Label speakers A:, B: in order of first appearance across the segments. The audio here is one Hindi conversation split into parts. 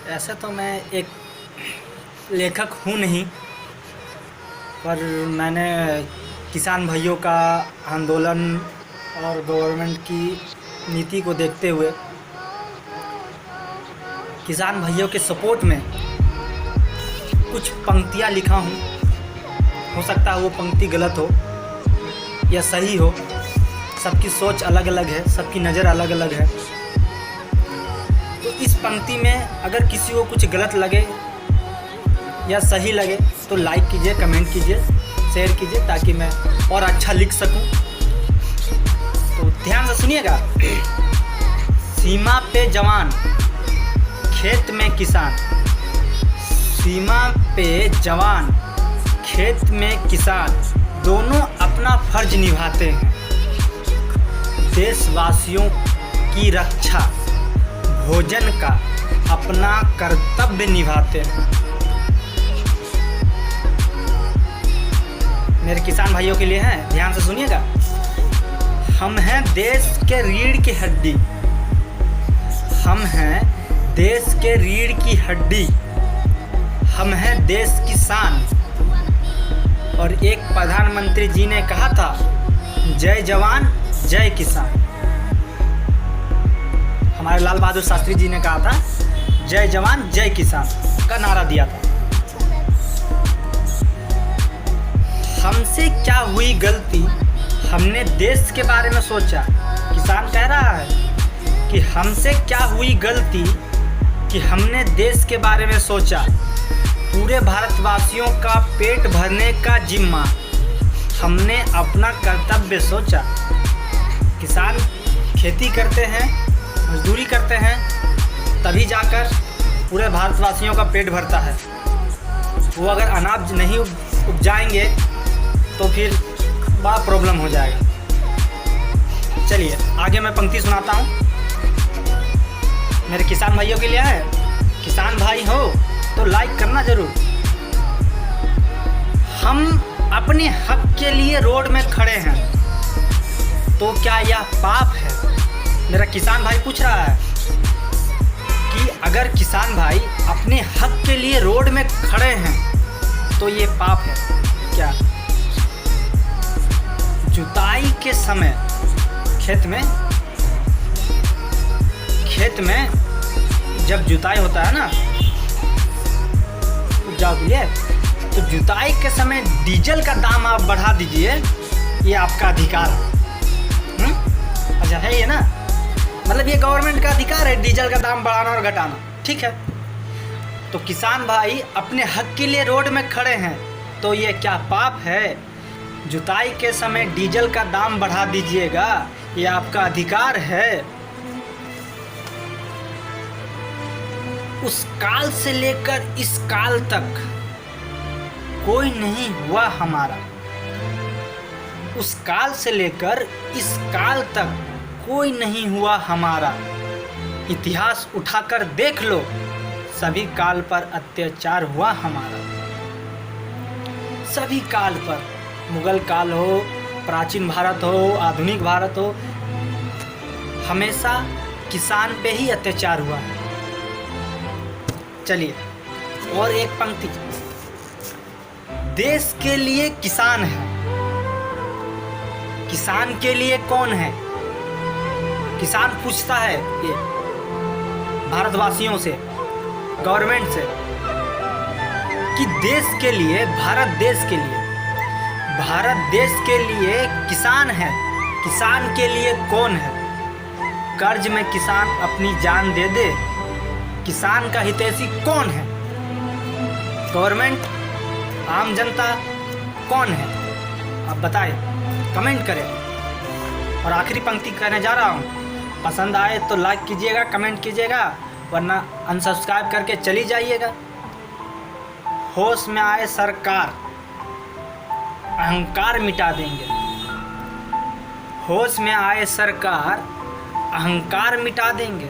A: ऐसे तो मैं एक लेखक हूँ नहीं, पर मैंने किसान भाइयों का आंदोलन और गवर्नमेंट की नीति को देखते हुए किसान भाइयों के सपोर्ट में कुछ पंक्तियाँ लिखा हूँ। हो सकता है वो पंक्ति गलत हो या सही हो, सबकी सोच अलग अलग है, सबकी नज़र अलग अलग है। तो इस पंक्ति में अगर किसी को कुछ गलत लगे या सही लगे तो लाइक कीजिए, कमेंट कीजिए, शेयर कीजिए ताकि मैं और अच्छा लिख सकूं। तो ध्यान से सुनिएगा। सीमा पे जवान, खेत में किसान। सीमा पे जवान, खेत में किसान, दोनों अपना फर्ज निभाते हैं। देशवासियों की रक्षा, भोजन का अपना कर्तव्य निभाते हैं। मेरे किसान भाइयों के लिए है, ध्यान से सुनिएगा। हम हैं देश के रीढ़ की हड्डी। हम हैं देश के रीढ़ की हड्डी। हम हैं देश की शान। और एक प्रधानमंत्री जी ने कहा था, जय जवान जय किसान। हमारे लाल बहादुर शास्त्री जी ने कहा था, जय जवान जय किसान का नारा दिया था। हमसे क्या हुई गलती, हमने देश के बारे में सोचा। किसान कह रहा है कि हमसे क्या हुई गलती कि हमने देश के बारे में सोचा। पूरे भारतवासियों का पेट भरने का जिम्मा, हमने अपना कर्तव्य सोचा। किसान खेती करते हैं, मजदूरी करते हैं, तभी जाकर पूरे भारतवासियों का पेट भरता है। वो अगर अनाज नहीं उपजाएंगे तो फिर बड़ा प्रॉब्लम हो जाएगा। चलिए आगे मैं पंक्ति सुनाता हूँ। मेरे किसान भाइयों के लिए है, किसान भाई हो तो लाइक करना ज़रूर। हम अपने हक के लिए रोड में खड़े हैं, तो क्या यह पाप है? मेरा किसान भाई पूछ रहा है कि अगर किसान भाई अपने हक के लिए रोड में खड़े हैं तो ये पाप है क्या? जुताई के समय खेत में जब जुताई होता है ना, उपजाऊ के लिए, तो जुताई के समय डीजल का दाम आप बढ़ा दीजिए, ये आपका अधिकार है। अच्छा है ये ना, मतलब ये गवर्नमेंट का अधिकार है डीजल का दाम बढ़ाना और घटाना, ठीक है। तो किसान भाई अपने हक के लिए रोड में खड़े हैं, तो ये क्या पाप है? जुताई के समय डीजल का दाम बढ़ा दीजिएगा, ये आपका अधिकार है। उस काल से लेकर इस काल तक कोई नहीं हुआ हमारा। उस काल से लेकर इस काल तक कोई नहीं हुआ हमारा। इतिहास उठाकर देख लो, सभी काल पर अत्याचार हुआ हमारा। सभी काल पर, मुगल काल हो, प्राचीन भारत हो, आधुनिक भारत हो, हमेशा किसान पे ही अत्याचार हुआ है। चलिए और एक पंक्ति। देश के लिए किसान है, किसान के लिए कौन है? किसान पूछता है ये भारतवासियों से, गवर्नमेंट से, कि देश के लिए, भारत देश के लिए किसान है। किसान के लिए कौन है? कर्ज में किसान अपनी जान दे दे, किसान का हितैषी कौन है? गवर्नमेंट, आम जनता कौन है? आप बताएं, कमेंट करें। और आखिरी पंक्ति कहने जा रहा हूँ, पसंद आए तो लाइक कीजिएगा, कमेंट कीजिएगा, वरना अनसब्सक्राइब करके चली जाइएगा। होश में आए सरकार, अहंकार मिटा देंगे। होश में आए सरकार, अहंकार मिटा देंगे।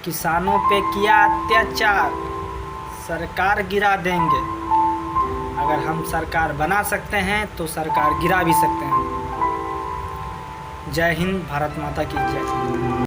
A: किसानों पे किया अत्याचार, सरकार गिरा देंगे। अगर हम सरकार बना सकते हैं तो सरकार गिरा भी सकते हैं। जय हिंद, भारत माता की जय।